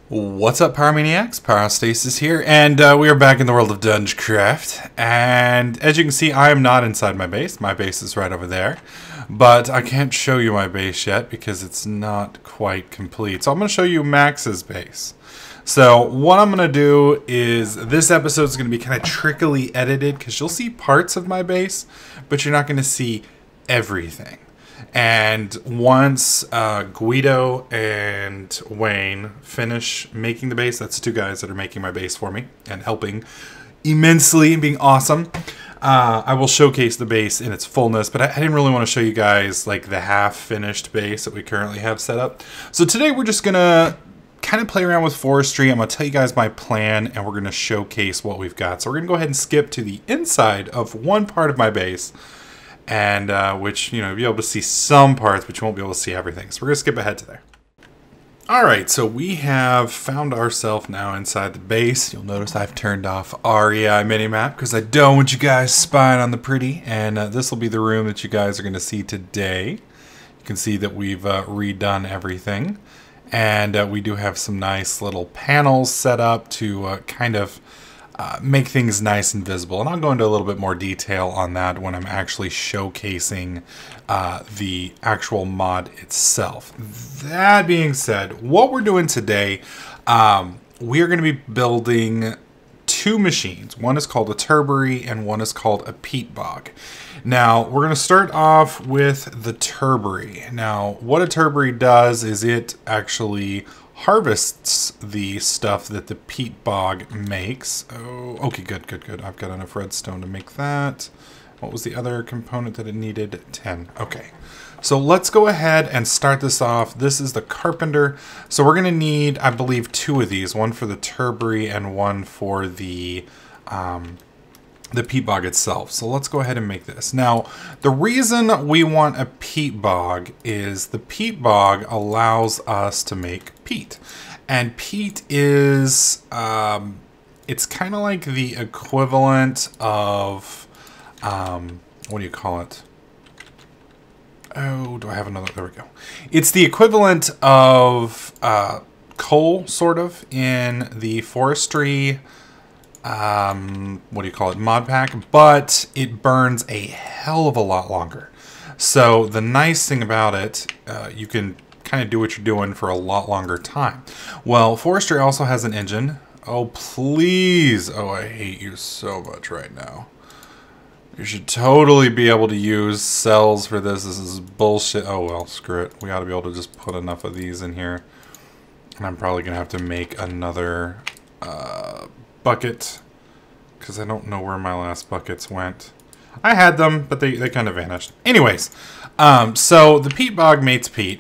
What's up, Power Maniacs? Pyrostasis here, and we are back in the world of Dungecraft. And as you can see, I am not inside my base. My base is right over there. But I can't show you my base yet because it's not quite complete. So I'm going to show you Max's base. So what I'm going to do is this episode is going to be kind of trickily edited because you'll see parts of my base, but you're not going to see everything. And once Guido and Wayne finish making the base, that's two guys that are making my base for me and helping immensely and being awesome, I will showcase the base in its fullness. But I didn't really want to show you guys like the half-finished base that we currently have set up. So today we're just going to kind of play around with forestry. I'm going to tell you guys my plan, and we're going to showcase what we've got. So we're going to go ahead and skip to the inside of one part of my base. And which, you know, you'll be able to see some parts, but you won't be able to see everything. So we're going to skip ahead to there. Alright, so we have found ourselves now inside the base. You'll notice I've turned off REI minimap because I don't want you guys spying on the pretty. And this will be the room that you guys are going to see today. You can see that we've redone everything. And we do have some nice little panels set up to kind of make things nice and visible. And I'll go into a little bit more detail on that when I'm actually showcasing the actual mod itself. That being said, what we're doing today, we are going to be building two machines. One is called a turbary and one is called a peat bog. Now, we're going to start off with the turbary. Now, what a turbary does is it actually harvests the stuff that the peat bog makes. Oh, okay, good. I've got enough redstone to make that. What was the other component that it needed? 10. Okay. So let's go ahead and start this off. This is the carpenter. So we're going to need, I believe, two of these. One for the turbary and one for the peat bog itself. So let's go ahead and make this. Now, the reason we want a peat bog is the peat bog allows us to make peat. And peat is, it's kind of like the equivalent of, what do you call it? Oh, do I have another? There we go. It's the equivalent of coal, sort of, in the forestry what do you call it, mod pack, but it burns a hell of a lot longer. So the nice thing about it, you can kind of do what you're doing for a lot longer time. Well, forestry also has an engine. Oh, please. Oh, I hate you so much right now. You should totally be able to use cells for this. This is bullshit. Oh, well, screw it. We ought to be able to just put enough of these in here. And I'm probably going to have to make another bucket, because I don't know where my last buckets went. I had them, but they kind of vanished. Anyways, so the peat bog mates peat,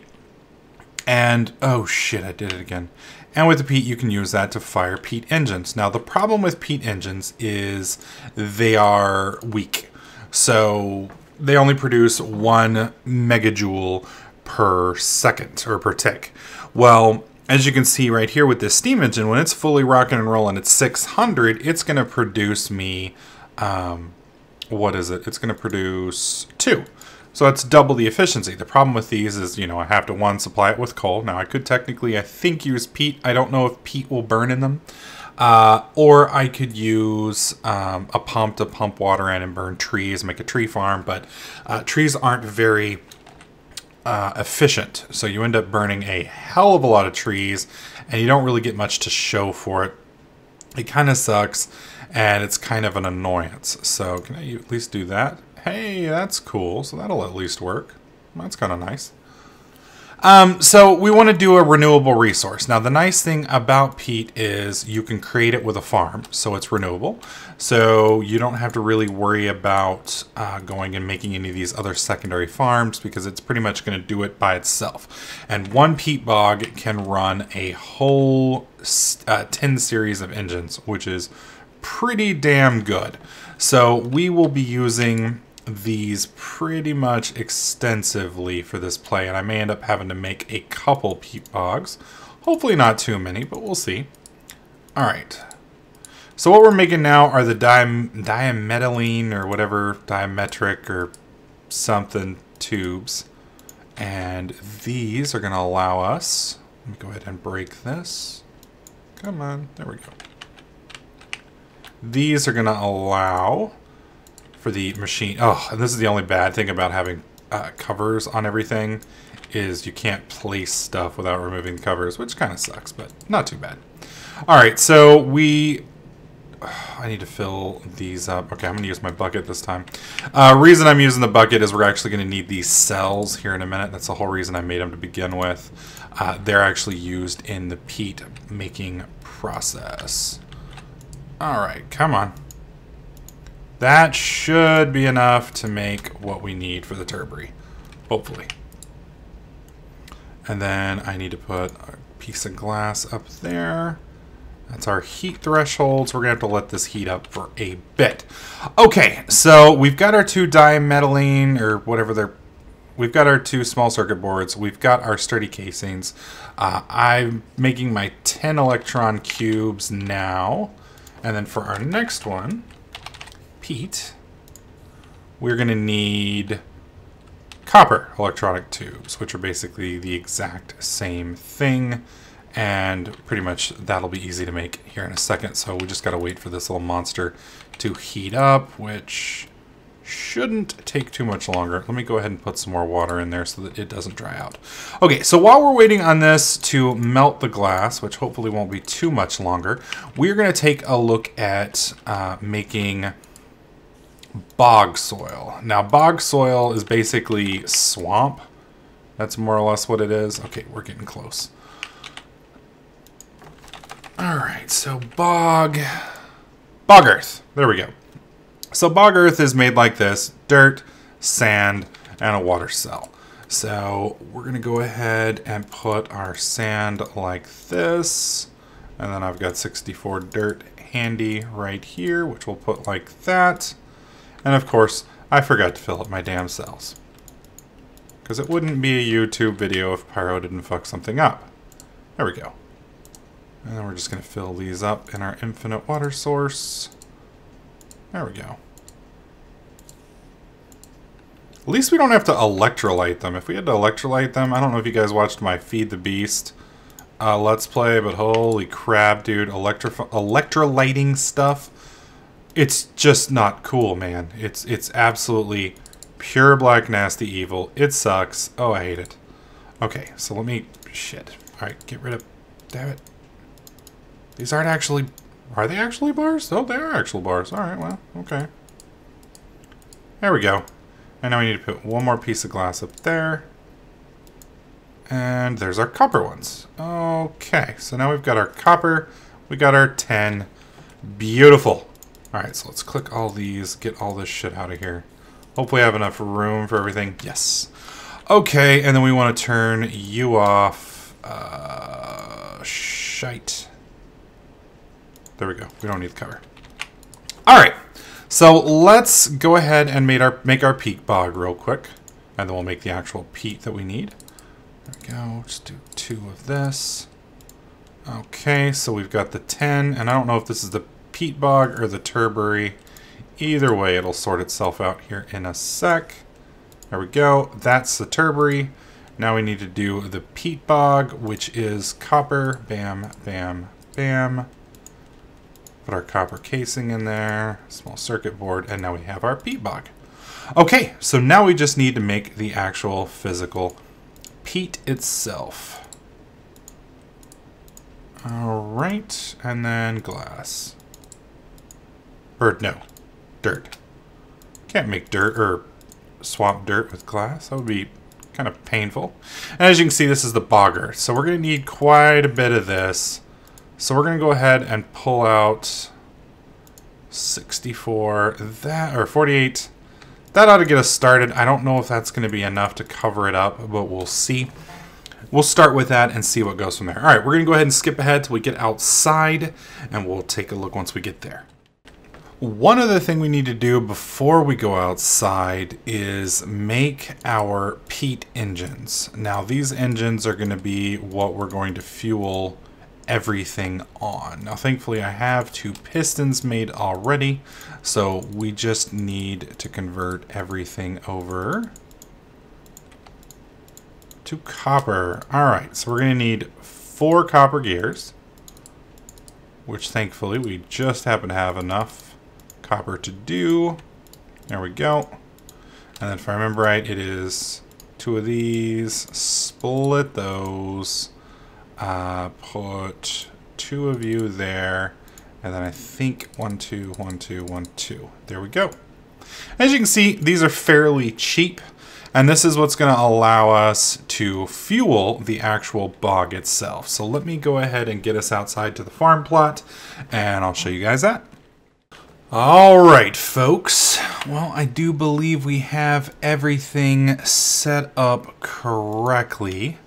and oh shit, I did it again. And with the peat, you can use that to fire peat engines. Now, the problem with peat engines is they are weak. So they only produce 1 megajoule per second, or per tick. Well, as you can see right here with this steam engine, when it's fully rocking and rolling at 600, it's going to produce me, what is it? It's going to produce 2. So that's double the efficiency. The problem with these is, you know, I have to, one, supply it with coal. Now, I could technically, I think, use peat. I don't know if peat will burn in them. Or I could use a pump to pump water in and burn trees, make a tree farm. But trees aren't very efficient, so you end up burning a hell of a lot of trees and you don't really get much to show for it. It kind of sucks and it's kind of an annoyance. So can I at least do that? Hey, that's cool. So that'll at least work. That's kind of nice. So we want to do a renewable resource. Now, the nice thing about peat is you can create it with a farm, so it's renewable. So you don't have to really worry about going and making any of these other secondary farms because it's pretty much going to do it by itself. And one peat bog can run a whole 10 series of engines, which is pretty damn good. So we will be using these pretty much extensively for this play, and I may end up having to make a couple peat bogs. Hopefully not too many, but we'll see. Alright. So what we're making now are the dimethyline or whatever, diametric or something tubes. And these are going to allow us, let me go ahead and break this. Come on. There we go. These are going to allow for the machine. Oh, and this is the only bad thing about having covers on everything is you can't place stuff without removing the covers, which kind of sucks, but not too bad. All right, so I need to fill these up. Okay, I'm going to use my bucket this time. Reason I'm using the bucket is we're actually going to need these cells here in a minute. That's the whole reason I made them to begin with. They're actually used in the peat making process. All right, come on. That should be enough to make what we need for the turbary, hopefully. And then I need to put a piece of glass up there. That's our heat thresholds. We're going to have to let this heat up for a bit. Okay, so we've got our 2 dimethyline, or whatever they're... We've got our 2 small circuit boards. We've got our sturdy casings. I'm making my 10 electron cubes now. And then for our next one, peat, we're going to need copper electronic tubes, which are basically the exact same thing. And pretty much that'll be easy to make here in a second. So we just got to wait for this little monster to heat up, which shouldn't take too much longer. Let me go ahead and put some more water in there so that it doesn't dry out. Okay, so while we're waiting on this to melt the glass, which hopefully won't be too much longer, we're going to take a look at making bog soil. Now, bog soil is basically swamp. That's more or less what it is. Okay, we're getting close. All right, so bog earth. There we go. So bog earth is made like this: dirt, sand, and a water cell. So we're going to go ahead and put our sand like this. And then I've got 64 dirt handy right here, which we'll put like that. And of course, I forgot to fill up my damn cells, because it wouldn't be a YouTube video if Pyro didn't fuck something up. There we go. And then we're just going to fill these up in our infinite water source. There we go. At least we don't have to electrolyte them. If we had to electrolyte them, I don't know if you guys watched my Feed the Beast Let's Play, but holy crap, dude. Electrolyting stuff, it's just not cool, man. It's absolutely pure black nasty evil. It sucks. Oh, I hate it. Okay, so let me... Shit. Alright, get rid of... Damn it. These aren't actually... Are they actually bars? Oh, they are actual bars. Alright, well, okay. There we go. And now we need to put one more piece of glass up there. And there's our copper ones. Okay, so now we've got our copper. We got our 10. Beautiful. Alright, so let's click all these, get all this shit out of here. Hopefully I have enough room for everything. Yes. Okay, and then we want to turn you off. Shite. There we go. We don't need the cover. Alright, so let's go ahead and make our peat bog real quick. And then we'll make the actual peat that we need. There we go. Just do 2 of this. Okay, so we've got the 10. And I don't know if this is the peat bog or the turbary. Either way, it'll sort itself out here in a sec. There we go. That's the turbary. Now we need to do the peat bog, which is copper. Bam, bam, bam. Put our copper casing in there. Small circuit board. And now we have our peat bog. Okay, so now we just need to make the actual physical peat itself. Alright, and then glass. Or no, dirt. Can't make dirt or swamp dirt with glass. That would be kind of painful. And as you can see, this is the bog earth. So we're going to need quite a bit of this. So we're going to go ahead and pull out 64, that, or 48. That ought to get us started. I don't know if that's going to be enough to cover it up, but we'll see. We'll start with that and see what goes from there. All right, we're going to go ahead and skip ahead till we get outside, and we'll take a look once we get there. One other thing we need to do before we go outside is make our peat engines. Now, these engines are going to be what we're going to fuel everything on. Now, thankfully, I have 2 pistons made already, so we just need to convert everything over to copper. All right, so we're going to need 4 copper gears. which thankfully we just happen to have enough copper to do. There we go. And then if I remember right, it is 2 of these, split those, put 2 of you there, and then I think 1, 2, 1, 2, 1, 2. There we go. As you can see, these are fairly cheap, and this is what's going to allow us to fuel the actual bog itself. So let me go ahead and get us outside to the farm plot, and I'll show you guys that. Alright folks, well I do believe we have everything set up correctly.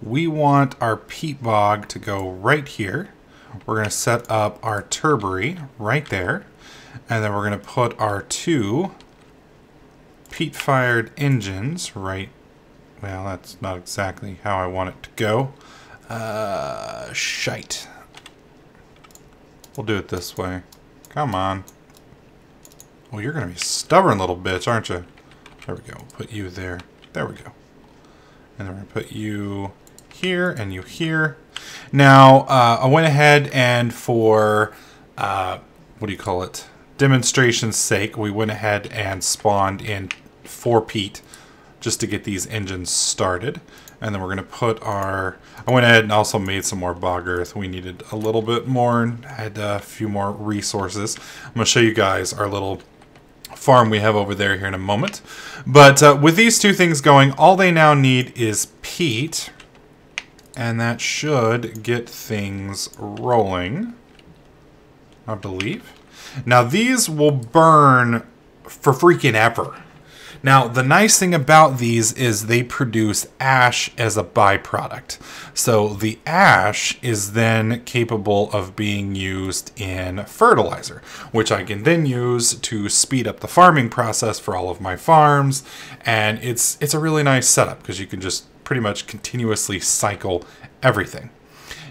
We want our peat bog to go right here. We're going to set up our turbary right there, and then we're going to put our 2 peat fired engines right, well that's not exactly how I want it to go. Shite. We'll do it this way. Come on. Well, you're going to be a stubborn little bitch, aren't you? There we go. Put you there. There we go. And then we're going to put you here and you here. Now, I went ahead and for, what do you call it? Demonstration's sake, we went ahead and spawned in 4 peat just to get these engines started. And then we're going to put our... I went ahead and also made some more bog earth. We needed a little bit more and had a few more resources. I'm going to show you guys our little farm we have over there here in a moment. But with these 2 things going, all they now need is peat, and that should get things rolling, I believe. Now these will burn for freaking ever. Now the nice thing about these is they produce ash as a byproduct. So the ash is then capable of being used in fertilizer, which I can then use to speed up the farming process for all of my farms. And it's a really nice setup because you can just pretty much continuously cycle everything.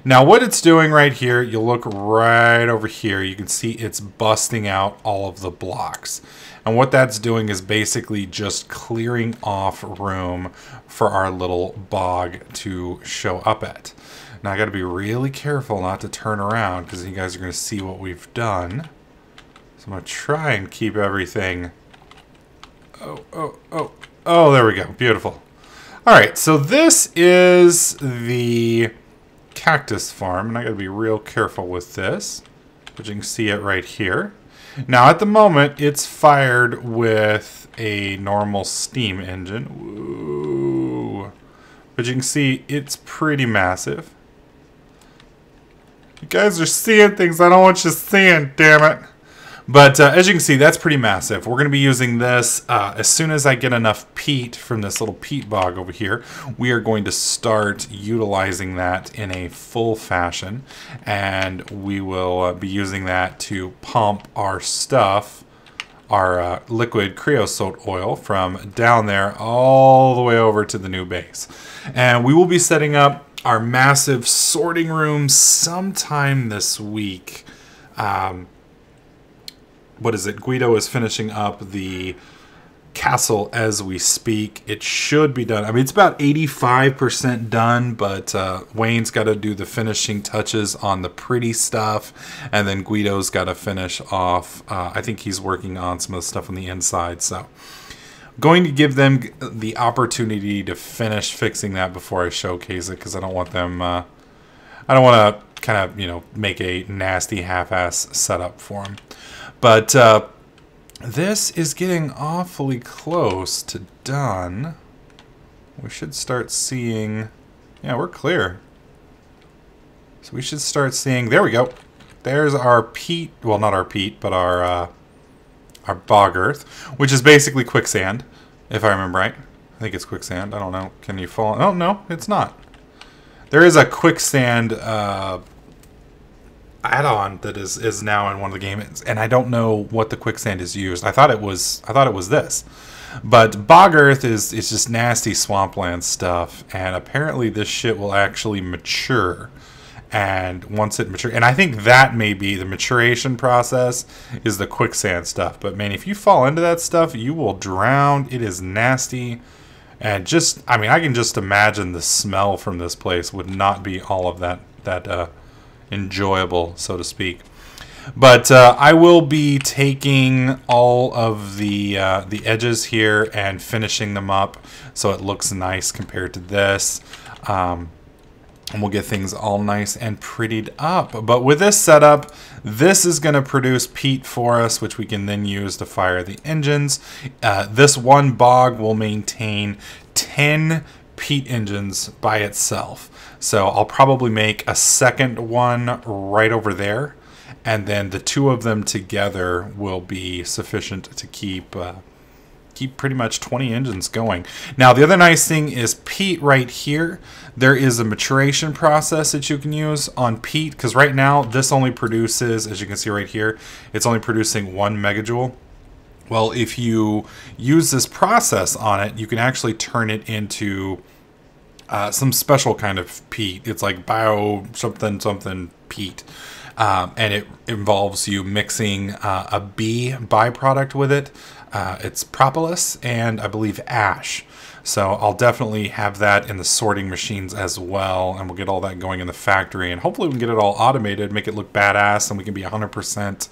Now what it's doing right here, you look right over here, you can see it's busting out all of the blocks. And what that's doing is basically just clearing off room for our little bog to show up at. Now I got to be really careful not to turn around because you guys are going to see what we've done. So I'm going to try and keep everything... Oh, there we go. Beautiful. Alright, so this is the cactus farm, and I got to be real careful with this. But you can see it right here. Now at the moment it's fired with a normal steam engine. Ooh. But you can see it's pretty massive. You guys are seeing things I don't want you seeing, damn it. But as you can see, that's pretty massive. We're going to be using this as soon as I get enough peat from this little peat bog over here. We are going to start utilizing that in a full fashion. And we will be using that to pump our stuff, our liquid creosote oil from down there all the way over to the new base. And we will be setting up our massive sorting room sometime this week. What is it? Guido is finishing up the castle as we speak. It should be done. I mean, it's about 85% done, but Wayne's got to do the finishing touches on the pretty stuff, and then Guido's got to finish off. I think he's working on some of the stuff on the inside, so going to give them the opportunity to finish fixing that before I showcase it, because I don't want them... I don't want to kind of, you know, make a nasty half-ass setup for them. But this is getting awfully close to done. We should start seeing... Yeah, we're clear. So we should start seeing... There we go. There's our peat. Well, not our peat, but our bog earth, which is basically quicksand, if I remember right. I think it's quicksand. I don't know. Can you fall? Oh, no, it's not. There is a quicksand... add-on that is now in one of the games, and I don't know what the quicksand is used. I thought it was this, but bog earth is just nasty swampland stuff, and apparently this shit will actually mature. And once it matures, and I think that may be the maturation process is the quicksand stuff. But man, if you fall into that stuff, you will drown. It is nasty, and just I mean, I can just imagine the smell from this place would not be all of that enjoyable, so to speak. But I will be taking all of the edges here and finishing them up so it looks nice compared to this. And we'll get things all nice and prettied up. But with this setup, this is going to produce peat for us, which we can then use to fire the engines. This one bog will maintain 10 peat engines by itself. So I'll probably make a second one right over there. And then the two of them together will be sufficient to keep pretty much 20 engines going. Now, the other nice thing is peat right here. There is a maturation process that you can use on peat, because right now this only produces, as you can see right here, it's only producing 1 megajoule. Well, if you use this process on it, you can actually turn it into some special kind of peat. It's like bio something something peat. And it involves you mixing a bee byproduct with it. It's propolis and I believe ash. So I'll definitely have that in the sorting machines as well, and we'll get all that going in the factory, and hopefully we can get it all automated, make it look badass, and we can be 100%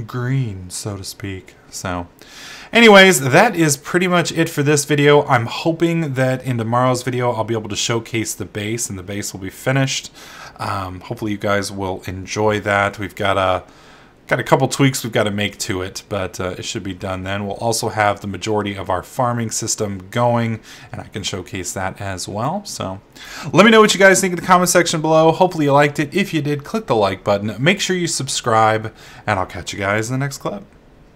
green, so to speak. So anyways, that is pretty much it for this video. I'm hoping that in tomorrow's video I'll be able to showcase the base, and the base will be finished. Hopefully you guys will enjoy that. We've got a couple tweaks we've got to make to it, but it should be done then. We'll also have the majority of our farming system going, and I can showcase that as well. So let me know what you guys think in the comment section below. Hopefully you liked it. If you did, click the like button. Make sure you subscribe, and I'll catch you guys in the next clip.